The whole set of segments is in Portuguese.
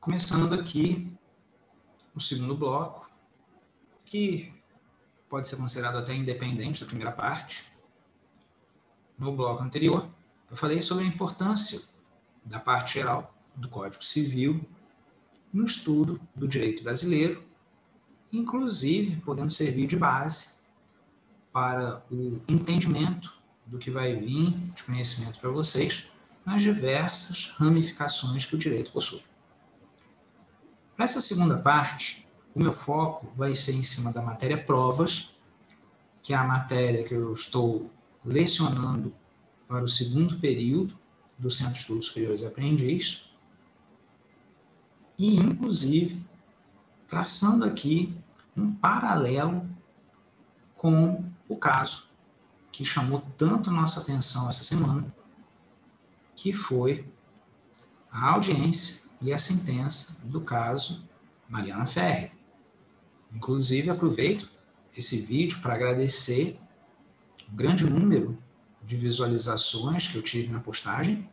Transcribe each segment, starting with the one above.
Começando aqui o segundo bloco, que pode ser considerado até independente da primeira parte. No bloco anterior, eu falei sobre a importância da parte geral do Código Civil no estudo do direito brasileiro, inclusive podendo servir de base para o entendimento do que vai vir de conhecimento para vocês nas diversas ramificações que o direito possui. Para essa segunda parte, o meu foco vai ser em cima da matéria provas, que é a matéria que eu estou lecionando para o segundo período do Centro de Estudos Superiores e Aprendiz, e, inclusive, traçando aqui um paralelo com o caso que chamou tanto nossa atenção essa semana, que foi a audiência e a sentença do caso Mariana Ferrer. Inclusive, aproveito esse vídeo para agradecer o grande número de visualizações que eu tive na postagem,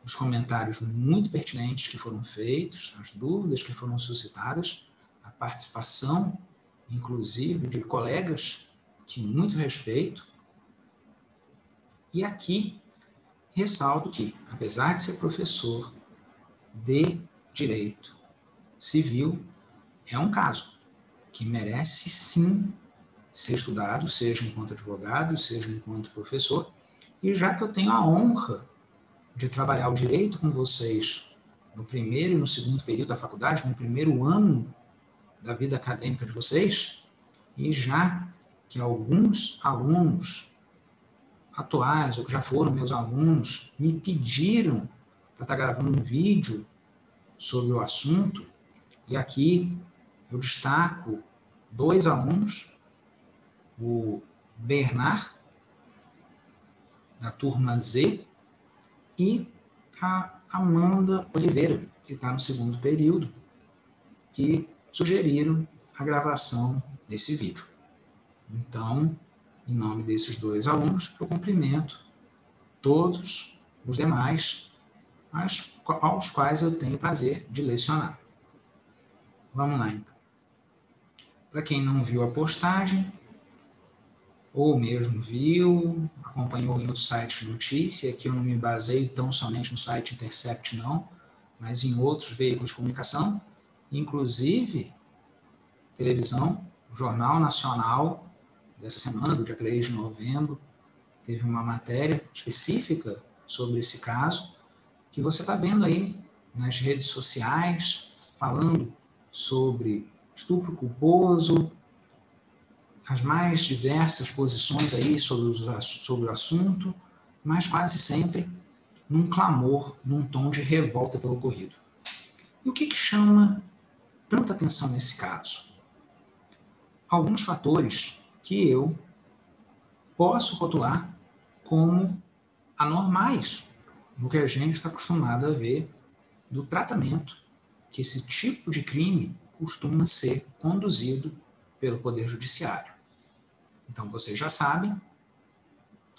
os comentários muito pertinentes que foram feitos, as dúvidas que foram suscitadas, a participação, inclusive, de colegas que muito respeito. E aqui ressalto que, apesar de ser professor de Direito Civil, é um caso que merece sim ser estudado, seja enquanto advogado, seja enquanto professor. E já que eu tenho a honra de trabalhar o direito com vocês no primeiro e no segundo período da faculdade, no primeiro ano da vida acadêmica de vocês, e já que alguns alunos atuais, ou que já foram meus alunos, me pediram para estar gravando um vídeo sobre o assunto, e aqui eu destaco dois alunos, o Bernard, da turma Z, e a Amanda Oliveira, que está no segundo período, que sugeriram a gravação desse vídeo. Então, em nome desses dois alunos, eu cumprimento todos os demais, aos quais eu tenho o prazer de lecionar. Vamos lá, então. Para quem não viu a postagem, ou mesmo viu, acompanhou em outro site de notícia, que eu não me baseio tão somente no site Intercept, não, mas em outros veículos de comunicação, inclusive televisão, o Jornal Nacional, dessa semana, do dia 3 de novembro, teve uma matéria específica sobre esse caso, que você está vendo aí nas redes sociais, falando sobre estupro culposo, as mais diversas posições aí sobre o assunto, mas quase sempre num clamor, num tom de revolta pelo ocorrido. E o que chama tanta atenção nesse caso? Alguns fatores que eu posso rotular como anormais no que a gente está acostumado a ver do tratamento que esse tipo de crime costuma ser conduzido pelo Poder Judiciário. Então, vocês já sabem,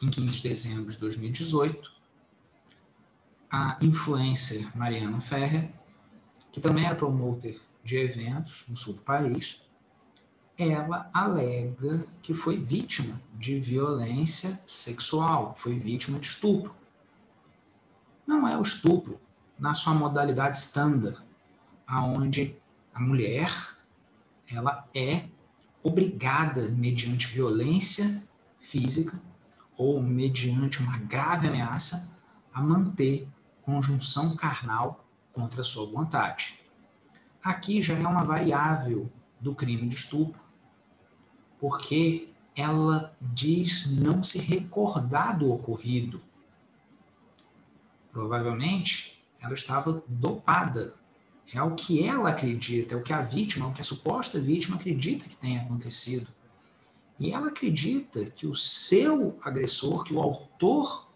em 15 de dezembro de 2018, a influencer Mariana Ferrer, que também era promoter de eventos no sul do país, ela alega que foi vítima de violência sexual, foi vítima de estupro. Não é o estupro na sua modalidade standard, onde a mulher ela é obrigada, mediante violência física ou mediante uma grave ameaça, a manter conjunção carnal contra a sua vontade. Aqui já é uma variável do crime de estupro, porque ela diz não se recordar do ocorrido. Provavelmente, ela estava dopada. É o que ela acredita, é o que a vítima, o que a suposta vítima acredita que tenha acontecido. E ela acredita que o seu agressor, que o autor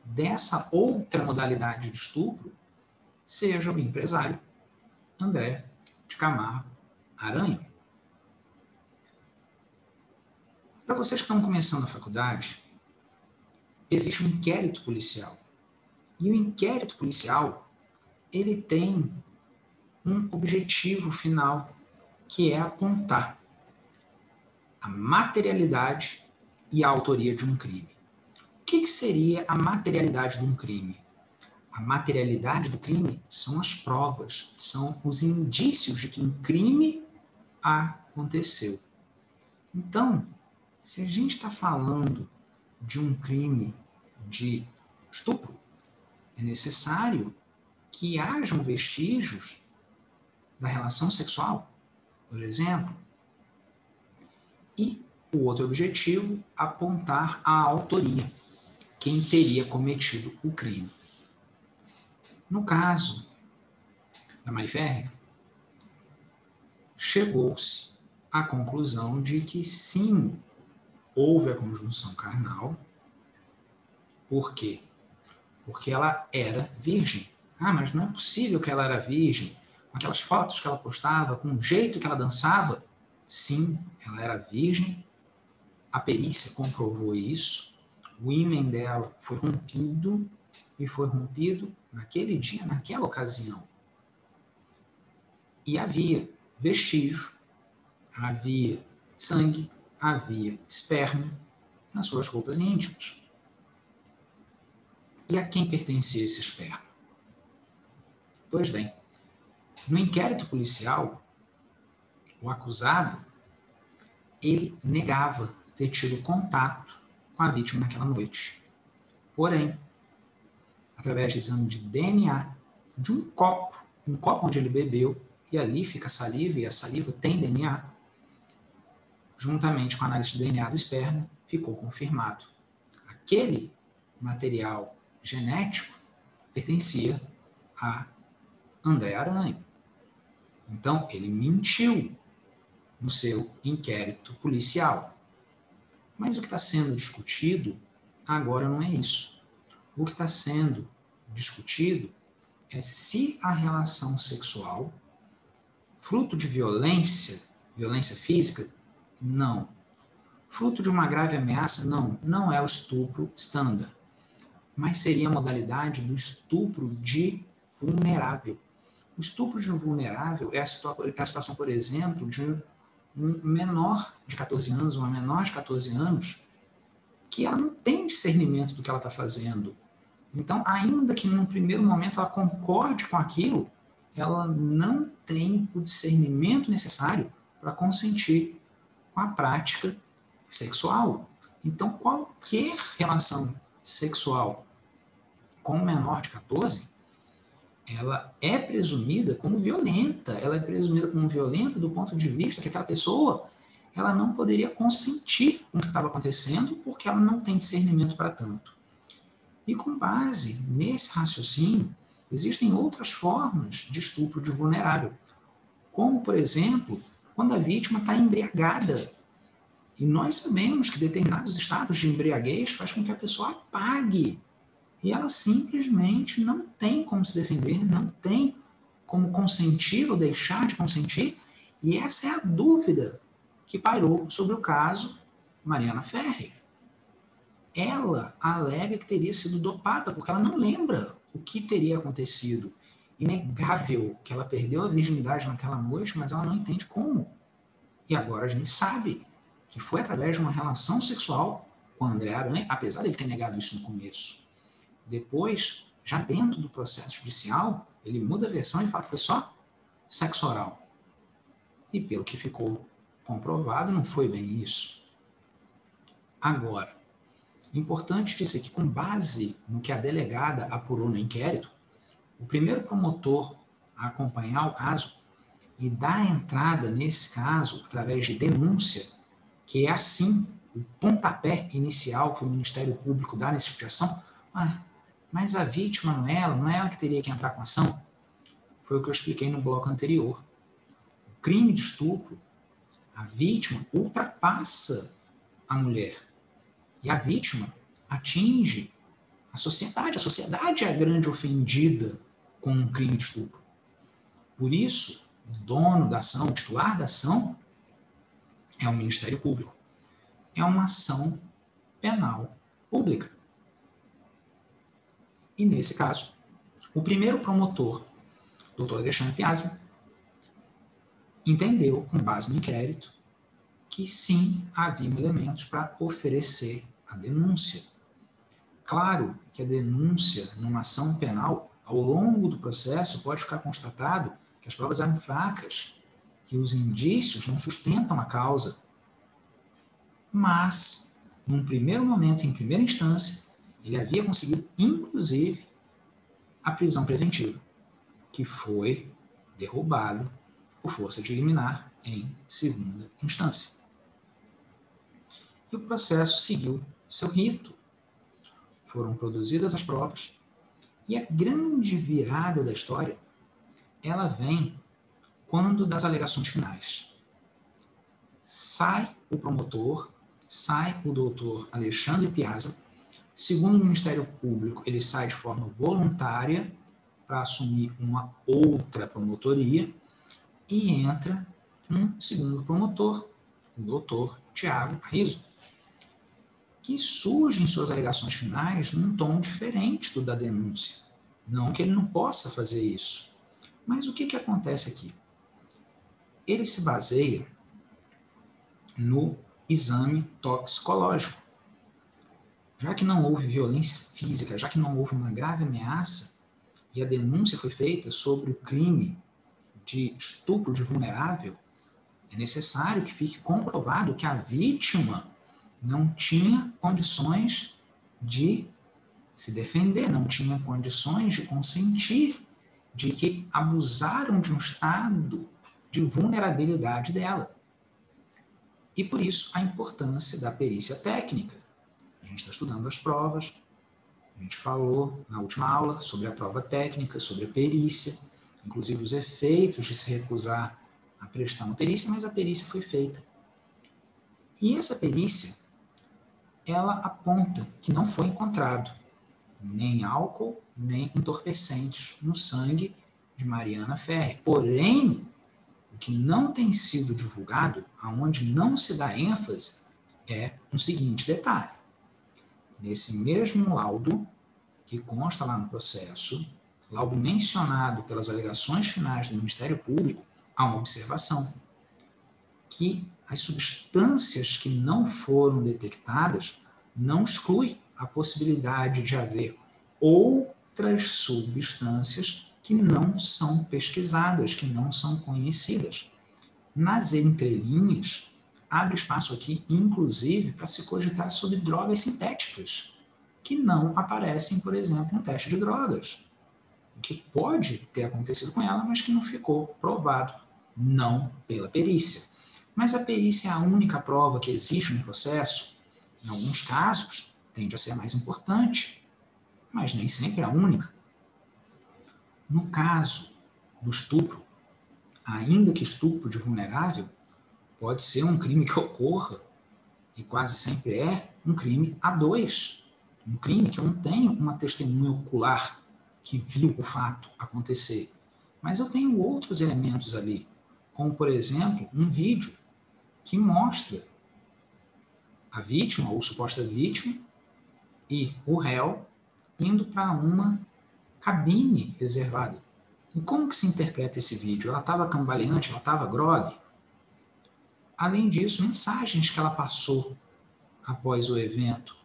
dessa outra modalidade de estupro, seja o empresário André de Camargo Aranha. Para vocês que estão começando a faculdade, existe um inquérito policial. E o inquérito policial, ele tem um objetivo final, que é apontar a materialidade e a autoria de um crime. O que seria a materialidade de um crime? A materialidade do crime são as provas, são os indícios de que um crime aconteceu. Então, se a gente está falando de um crime de estupro, é necessário que hajam vestígios da relação sexual, por exemplo. E o outro objetivo, apontar a autoria, quem teria cometido o crime. No caso da Mari Ferrer, chegou-se à conclusão de que sim, houve a conjunção carnal. Por quê? Porque ela era virgem. Ah, mas não é possível que ela era virgem. Com aquelas fotos que ela postava, com o jeito que ela dançava. Sim, ela era virgem. A perícia comprovou isso. O ímen dela foi rompido, e foi rompido naquele dia, naquela ocasião. E havia vestígio, havia sangue, havia esperma nas suas roupas íntimas. E a quem pertencia esse esperma? Pois bem, no inquérito policial, o acusado, ele negava ter tido contato com a vítima naquela noite. Porém, através de exame de DNA, de um copo onde ele bebeu, e ali fica a saliva, e a saliva tem DNA, juntamente com a análise de DNA do esperma, ficou confirmado. Aquele material genético pertencia a André Aranha. Então, ele mentiu no seu inquérito policial. Mas o que está sendo discutido agora não é isso. O que está sendo discutido é se a relação sexual, fruto de violência física, não. Fruto de uma grave ameaça, não é o estupro estándar. Mas seria a modalidade do estupro de vulnerável. O estupro de um vulnerável é a situação, por exemplo, de um menor de 14 anos, uma menor de 14 anos, que ela não tem discernimento do que ela está fazendo. Então, ainda que num primeiro momento ela concorde com aquilo, ela não tem o discernimento necessário para consentir com a prática sexual. Então, qualquer relação sexual com um menor de 14, ela é presumida como violenta. Ela é presumida como violenta do ponto de vista que aquela pessoa ela não poderia consentir com o que estava acontecendo porque ela não tem discernimento para tanto. E com base nesse raciocínio, existem outras formas de estupro de vulnerável, como, por exemplo, quando a vítima está embriagada. E nós sabemos que determinados estados de embriaguez faz com que a pessoa apague. E ela simplesmente não tem como se defender, não tem como consentir ou deixar de consentir. E essa é a dúvida que pairou sobre o caso Mariana Ferrer. Ela alega que teria sido dopada, porque ela não lembra o que teria acontecido. Inegável que ela perdeu a virgindade naquela noite, mas ela não entende como. E agora a gente sabe que foi através de uma relação sexual com o André Aranha, apesar dele ter negado isso no começo. Depois, já dentro do processo judicial, ele muda a versão e fala que foi só sexo oral. E pelo que ficou comprovado, não foi bem isso. Agora, importante dizer que, com base no que a delegada apurou no inquérito, o primeiro promotor a acompanhar o caso e dar entrada nesse caso através de denúncia, que é assim o pontapé inicial que o Ministério Público dá nessa situação, mas a vítima não é ela que teria que entrar com a ação? Foi o que eu expliquei no bloco anterior. O crime de estupro, a vítima ultrapassa a mulher. E a vítima atinge a sociedade. A sociedade é a grande ofendida com um crime de estupro. Por isso, o dono da ação, o titular da ação, é o Ministério Público. É uma ação penal pública. E nesse caso, o primeiro promotor, Dr. Alexandre Piazza, entendeu, com base no inquérito, que sim, haviam elementos para oferecer a denúncia. Claro que a denúncia numa ação penal, ao longo do processo, pode ficar constatado que as provas eram fracas, que os indícios não sustentam a causa. Mas, num primeiro momento, em primeira instância, ele havia conseguido, inclusive, a prisão preventiva, que foi derrubada por força de liminar em segunda instância. E o processo seguiu seu rito. Foram produzidas as provas, e a grande virada da história, ela vem quando das alegações finais. Sai o promotor, sai o doutor Alexandre Piazza. Segundo o Ministério Público, ele sai de forma voluntária para assumir uma outra promotoria e entra um segundo promotor, o doutor Tiago Riso, que surge em suas alegações finais num tom diferente do da denúncia. Não que ele não possa fazer isso. Mas o que acontece aqui? Ele se baseia no exame toxicológico. Já que não houve violência física, já que não houve uma grave ameaça, e a denúncia foi feita sobre o crime de estupro de vulnerável, é necessário que fique comprovado que a vítima não tinha condições de se defender, não tinha condições de consentir, de que abusaram de um estado de vulnerabilidade dela. E por isso a importância da perícia técnica. A gente está estudando as provas, a gente falou na última aula sobre a prova técnica, sobre a perícia, inclusive os efeitos de se recusar a prestar uma perícia, mas a perícia foi feita. E essa perícia, ela aponta que não foi encontrado nem álcool, nem entorpecentes no sangue de Mariana Ferrer. Porém, o que não tem sido divulgado, aonde não se dá ênfase, é um seguinte detalhe. Nesse mesmo laudo, que consta lá no processo, laudo mencionado pelas alegações finais do Ministério Público, há uma observação que as substâncias que não foram detectadas não exclui a possibilidade de haver outras substâncias que não são pesquisadas, que não são conhecidas. Nas entrelinhas, abre espaço aqui, inclusive, para se cogitar sobre drogas sintéticas, que não aparecem, por exemplo, no teste de drogas. O que pode ter acontecido com ela, mas que não ficou provado, não pela perícia. Mas a perícia é a única prova que existe no processo. Em alguns casos, tende a ser a mais importante, mas nem sempre é a única. No caso do estupro, ainda que estupro de vulnerável, pode ser um crime que ocorra, e quase sempre é, um crime a dois. Um crime que eu não tenho uma testemunha ocular que viu o fato acontecer. Mas eu tenho outros elementos ali, como, por exemplo, um vídeo que mostra a vítima, ou suposta vítima, e o réu indo para uma cabine reservada. E como que se interpreta esse vídeo? Ela estava cambaleante, ela estava grogue? Além disso, mensagens que ela passou após o evento,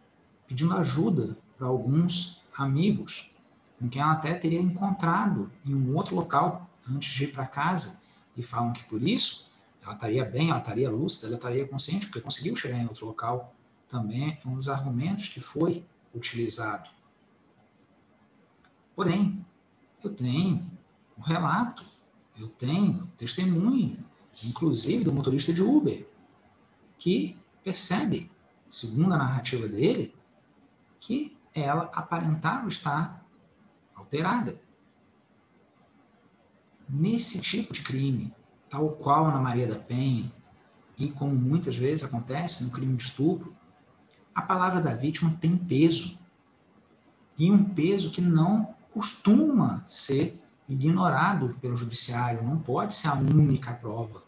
pedindo ajuda para alguns amigos, com quem ela até teria encontrado em um outro local antes de ir para casa, e falam que por isso ela estaria bem, ela estaria lúcida, ela estaria consciente, porque conseguiu chegar em outro local. Também é um dos argumentos que foi utilizado. Porém, eu tenho um relato, eu tenho testemunho, inclusive do motorista de Uber, que percebe, segundo a narrativa dele, que ela aparentava estar alterada. Nesse tipo de crime, tal qual na Maria da Penha, e como muitas vezes acontece no crime de estupro, a palavra da vítima tem peso. E um peso que não costuma ser ignorado pelo judiciário, não pode ser a única prova,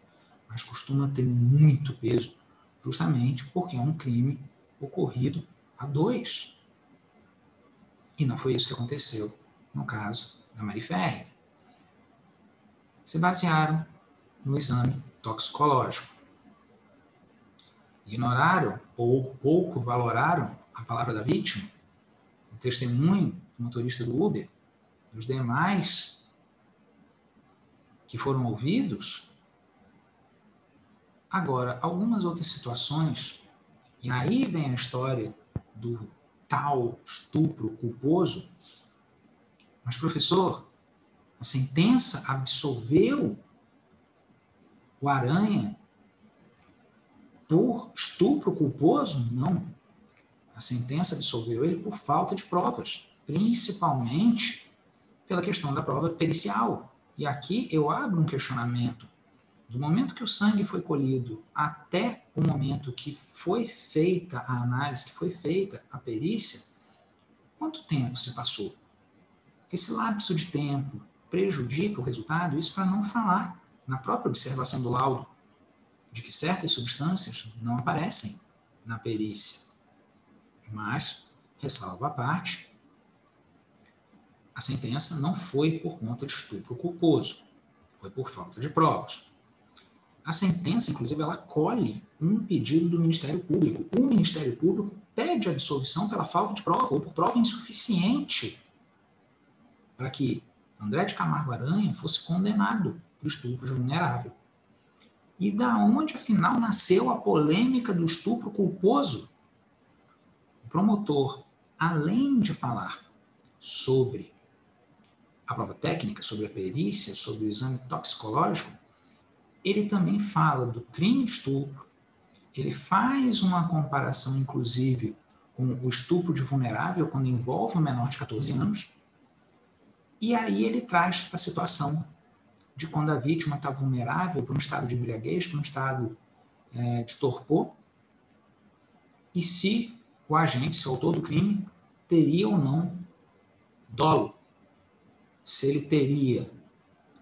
mas costuma ter muito peso, justamente porque é um crime ocorrido a dois. E não foi isso que aconteceu no caso da Mari Ferrer. Se basearam no exame toxicológico. Ignoraram ou pouco valoraram a palavra da vítima, o testemunho do motorista do Uber, dos demais que foram ouvidos. Agora, algumas outras situações, e aí vem a história do tal estupro culposo. Mas, professor, a sentença absolveu o Aranha por estupro culposo? Não. A sentença absolveu ele por falta de provas, principalmente pela questão da prova pericial. E aqui eu abro um questionamento. Do momento que o sangue foi colhido até o momento que foi feita a análise, que foi feita a perícia, quanto tempo se passou? Esse lapso de tempo prejudica o resultado? Isso para não falar na própria observação do laudo de que certas substâncias não aparecem na perícia. Mas, ressalva à parte, a sentença não foi por conta de estupro culposo, foi por falta de provas. A sentença, inclusive, ela acolhe um pedido do Ministério Público. O Ministério Público pede a absolvição pela falta de prova ou por prova insuficiente para que André de Camargo Aranha fosse condenado por estupro de vulnerável. E da onde, afinal, nasceu a polêmica do estupro culposo? O promotor, além de falar sobre a prova técnica, sobre a perícia, sobre o exame toxicológico, ele também fala do crime de estupro, ele faz uma comparação, inclusive, com o estupro de vulnerável, quando envolve um menor de 14 anos, e aí ele traz para a situação de quando a vítima está vulnerável para um estado de embriaguez, para um estado de torpor, e se o agente, se o autor do crime, teria ou não dolo, se ele teria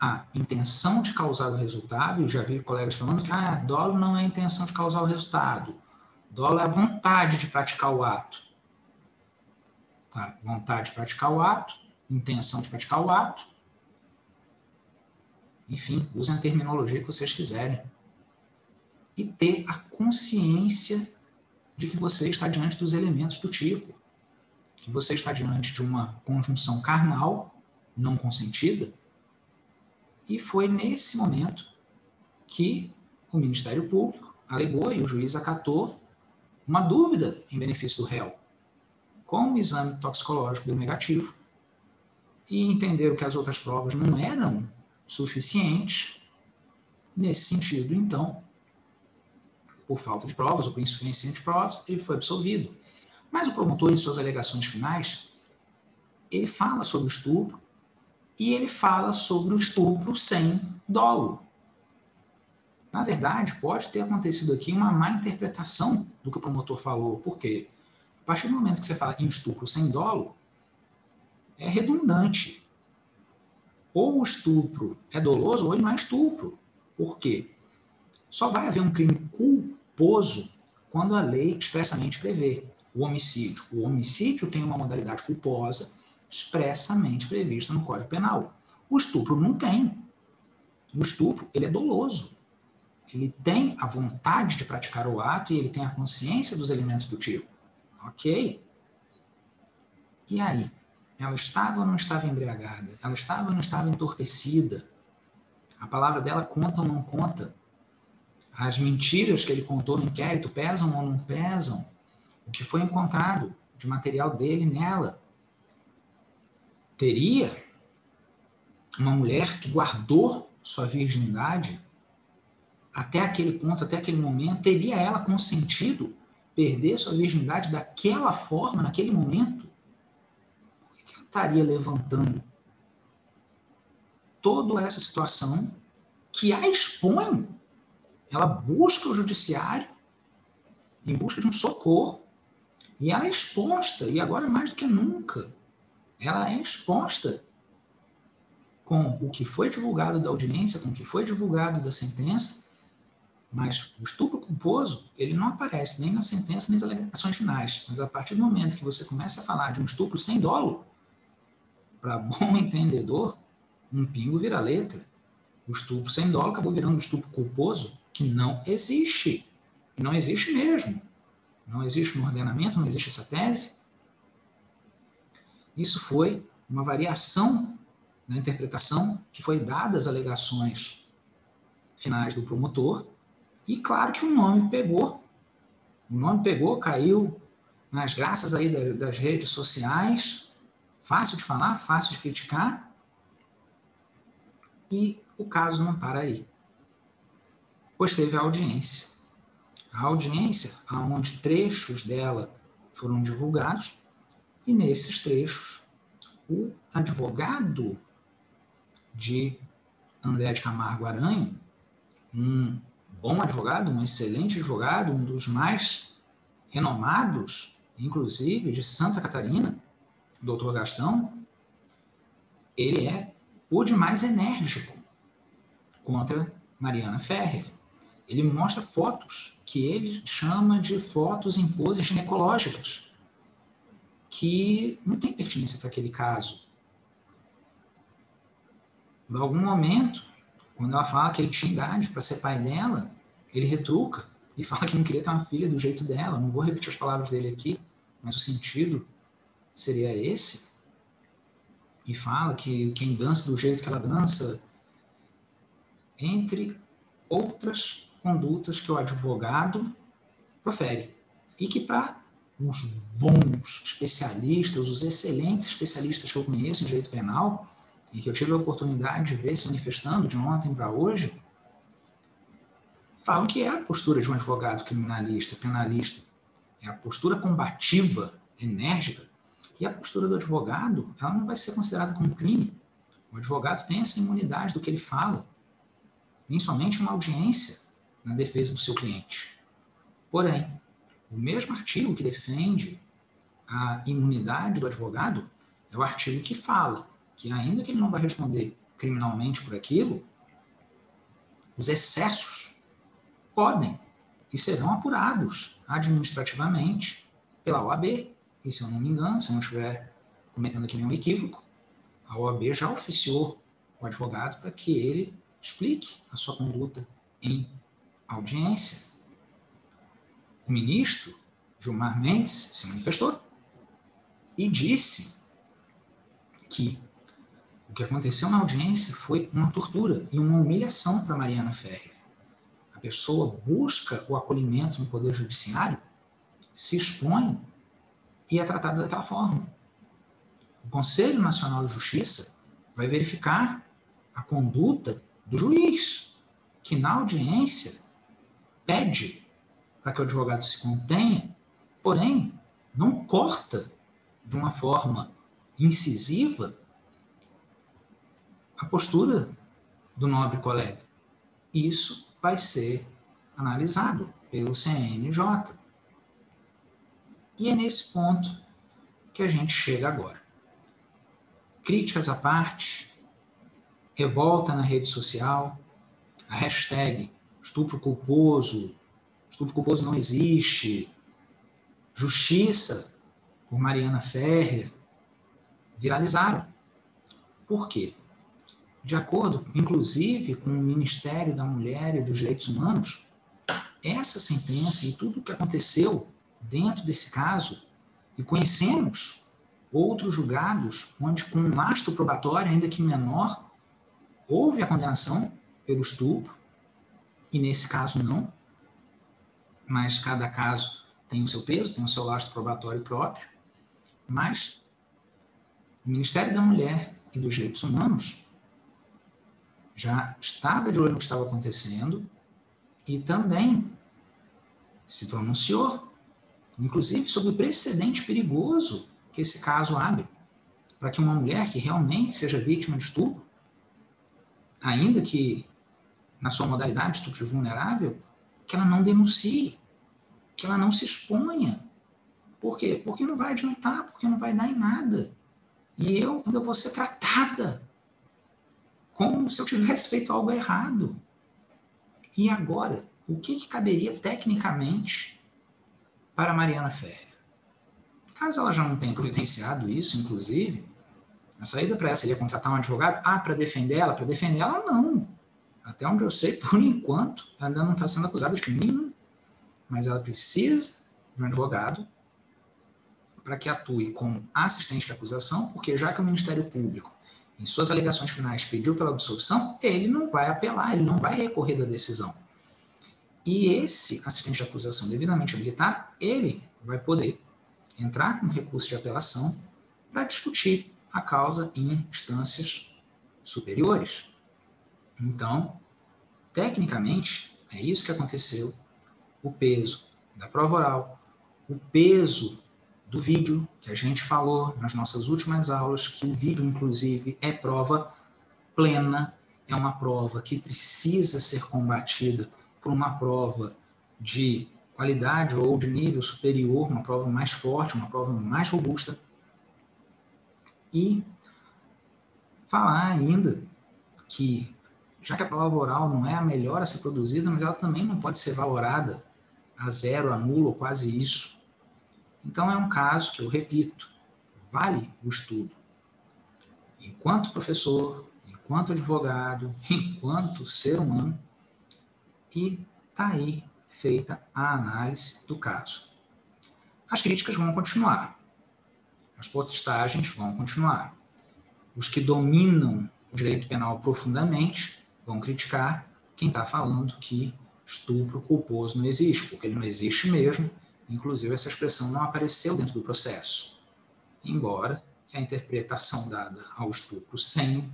a intenção de causar o resultado, e já vi colegas falando que dolo não é a intenção de causar o resultado, dolo é a vontade de praticar o ato. Tá? Vontade de praticar o ato, intenção de praticar o ato, enfim, usem a terminologia que vocês quiserem. E ter a consciência de que você está diante dos elementos do tipo, que você está diante de uma conjunção carnal não consentida, e foi nesse momento que o Ministério Público alegou e o juiz acatou uma dúvida em benefício do réu. Como o exame toxicológico deu negativo e entenderam que as outras provas não eram suficientes, nesse sentido, então, por falta de provas ou por insuficiência de provas, ele foi absolvido. Mas o promotor, em suas alegações finais, ele fala sobre o estupro e ele fala sobre o estupro sem dolo. Na verdade, pode ter acontecido aqui uma má interpretação do que o promotor falou. Por quê? A partir do momento que você fala em estupro sem dolo, é redundante. Ou o estupro é doloso ou ele não é estupro. Por quê? Só vai haver um crime culposo quando a lei expressamente prevê o homicídio. O homicídio tem uma modalidade culposa expressamente prevista no Código Penal. O estupro não tem. O estupro, ele é doloso. Ele tem a vontade de praticar o ato e ele tem a consciência dos elementos do tipo. Ok? E aí? Ela estava ou não estava embriagada? Ela estava ou não estava entorpecida? A palavra dela conta ou não conta? As mentiras que ele contou no inquérito pesam ou não pesam? O que foi encontrado de material dele nela? Teria uma mulher que guardou sua virgindade até aquele ponto, até aquele momento, teria ela consentido perder sua virgindade daquela forma, naquele momento? Por que ela estaria levantando toda essa situação que a expõe? Ela busca o judiciário em busca de um socorro e ela é exposta, e agora mais do que nunca, ela é exposta com o que foi divulgado da audiência, com o que foi divulgado da sentença, mas o estupro culposo, ele não aparece nem na sentença, nem nas alegações finais. Mas a partir do momento que você começa a falar de um estupro sem dolo, para bom entendedor, um pingo vira letra. O estupro sem dolo acabou virando um estupro culposo que não existe. Não existe mesmo. Não existe no ordenamento, não existe essa tese. Isso foi uma variação na interpretação que foi dada às alegações finais do promotor. E claro que o nome pegou. O nome pegou, caiu nas graças aí das redes sociais. Fácil de falar, fácil de criticar. E o caso não para aí. Pois teve a audiência. A audiência, onde trechos dela foram divulgados, e nesses trechos, o advogado de André de Camargo Aranha, um bom advogado, um excelente advogado, um dos mais renomados, inclusive, de Santa Catarina, doutor Gastão, ele é o de mais enérgico contra Mariana Ferrer. Ele mostra fotos que ele chama de fotos em poses ginecológicas, que não tem pertinência para aquele caso. Por algum momento, quando ela fala que ele tinha idade para ser pai dela, ele retruca e fala que não queria ter uma filha do jeito dela. Não vou repetir as palavras dele aqui, mas o sentido seria esse. E fala que quem dança do jeito que ela dança, entre outras condutas que o advogado profere. E que para os bons especialistas, os excelentes especialistas que eu conheço em direito penal, e que eu tive a oportunidade de ver se manifestando de ontem para hoje, falam que é a postura de um advogado criminalista, penalista, é a postura combativa, enérgica, e a postura do advogado, ela não vai ser considerada como crime. O advogado tem essa imunidade do que ele fala, principalmente uma audiência na defesa do seu cliente. Porém, o mesmo artigo que defende a imunidade do advogado é o artigo que fala que, ainda que ele não vai responder criminalmente por aquilo, os excessos podem e serão apurados administrativamente pela OAB. E, se eu não me engano, se eu não estiver cometendo aqui nenhum equívoco, a OAB já oficiou o advogado para que ele explique a sua conduta em audiência. O ministro Gilmar Mendes se manifestou e disse que o que aconteceu na audiência foi uma tortura e uma humilhação para Mariana Ferrer. A pessoa busca o acolhimento no Poder Judiciário, se expõe e é tratada daquela forma. O Conselho Nacional de Justiça vai verificar a conduta do juiz, que na audiência pede para que o advogado se contenha, porém não corta de uma forma incisiva a postura do nobre colega. Isso vai ser analisado pelo CNJ. E é nesse ponto que a gente chega agora. Críticas à parte, revolta na rede social, a hashtag estupro culposo não existe, justiça por Mariana Ferrer, viralizaram. Por quê? De acordo, inclusive, com o Ministério da Mulher e dos Direitos Humanos, essa sentença e tudo o que aconteceu dentro desse caso, e conhecemos outros julgados onde, com um lastro probatório, ainda que menor, houve a condenação pelo estupro, e nesse caso não, mas cada caso tem o seu peso, tem o seu lastro probatório próprio, mas o Ministério da Mulher e dos Direitos Humanos já estava de olho no que estava acontecendo e também se pronunciou, inclusive sobre o precedente perigoso que esse caso abre, para que uma mulher que realmente seja vítima de estupro, ainda que na sua modalidade de estupro vulnerável, que ela não denuncie, que ela não se exponha. Por quê? Porque não vai adiantar, porque não vai dar em nada. E eu ainda vou ser tratada como se eu tivesse feito algo errado. E agora, o que caberia tecnicamente para Mariana Ferrer? Caso ela já não tenha providenciado isso, inclusive, a saída para ela seria contratar um advogado? Para defender ela? Para defender ela, não. Até onde eu sei, por enquanto, ela ainda não está sendo acusada de crime nenhum, mas ela precisa de um advogado para que atue como assistente de acusação, porque já que o Ministério Público, em suas alegações finais, pediu pela absolvição, ele não vai apelar, ele não vai recorrer da decisão. E esse assistente de acusação devidamente habilitado, ele vai poder entrar com recurso de apelação para discutir a causa em instâncias superiores. Então, tecnicamente, é isso que aconteceu. O peso da prova oral, o peso do vídeo, que a gente falou nas nossas últimas aulas, que o vídeo, inclusive, é prova plena, é uma prova que precisa ser combatida por uma prova de qualidade ou de nível superior, uma prova mais forte, uma prova mais robusta. E falar ainda que, já que a prova oral não é a melhor a ser produzida, mas ela também não pode ser valorada a zero, a nulo, ou quase isso. Então é um caso que, eu repito, vale o estudo. Enquanto professor, enquanto advogado, enquanto ser humano, e está aí feita a análise do caso. As críticas vão continuar, as postagens vão continuar. Os que dominam o direito penal profundamente vão criticar quem está falando que estupro culposo não existe, porque ele não existe mesmo, inclusive essa expressão não apareceu dentro do processo, embora a interpretação dada ao estupro sem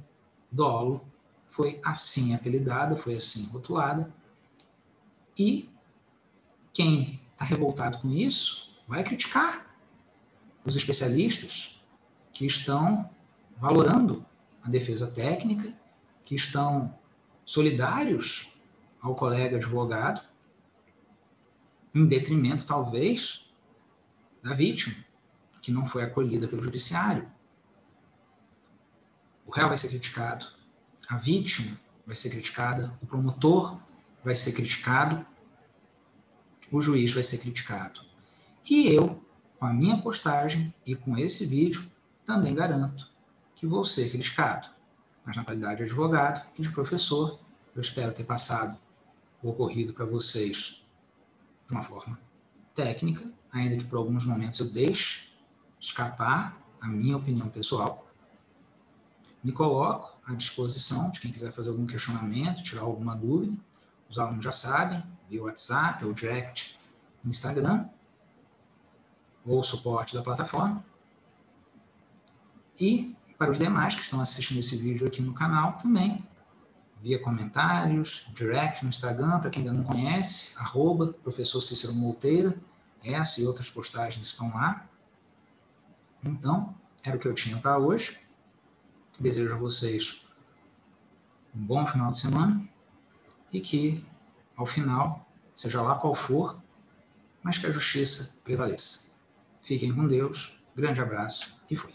dolo foi assim apelidada, foi assim rotulada, e quem está revoltado com isso vai criticar os especialistas que estão valorando a defesa técnica, que estão solidários ao colega advogado, em detrimento, talvez, da vítima, que não foi acolhida pelo judiciário. O réu vai ser criticado, a vítima vai ser criticada, o promotor vai ser criticado, o juiz vai ser criticado. E eu, com a minha postagem e com esse vídeo, também garanto que vou ser criticado. Mas na qualidade de advogado e de professor, eu espero ter passado o ocorrido para vocês de uma forma técnica, ainda que por alguns momentos eu deixe escapar a minha opinião pessoal. Me coloco à disposição de quem quiser fazer algum questionamento, tirar alguma dúvida. Os alunos já sabem, via WhatsApp ou direct no Instagram, ou suporte da plataforma. E para os demais que estão assistindo esse vídeo aqui no canal também, via comentários, direct no Instagram, para quem ainda não conhece, @professor Cícero Monteiro, essa e outras postagens estão lá. Então, era o que eu tinha para hoje. Desejo a vocês um bom final de semana e que, ao final, seja lá qual for, mas que a justiça prevaleça. Fiquem com Deus, grande abraço e fui.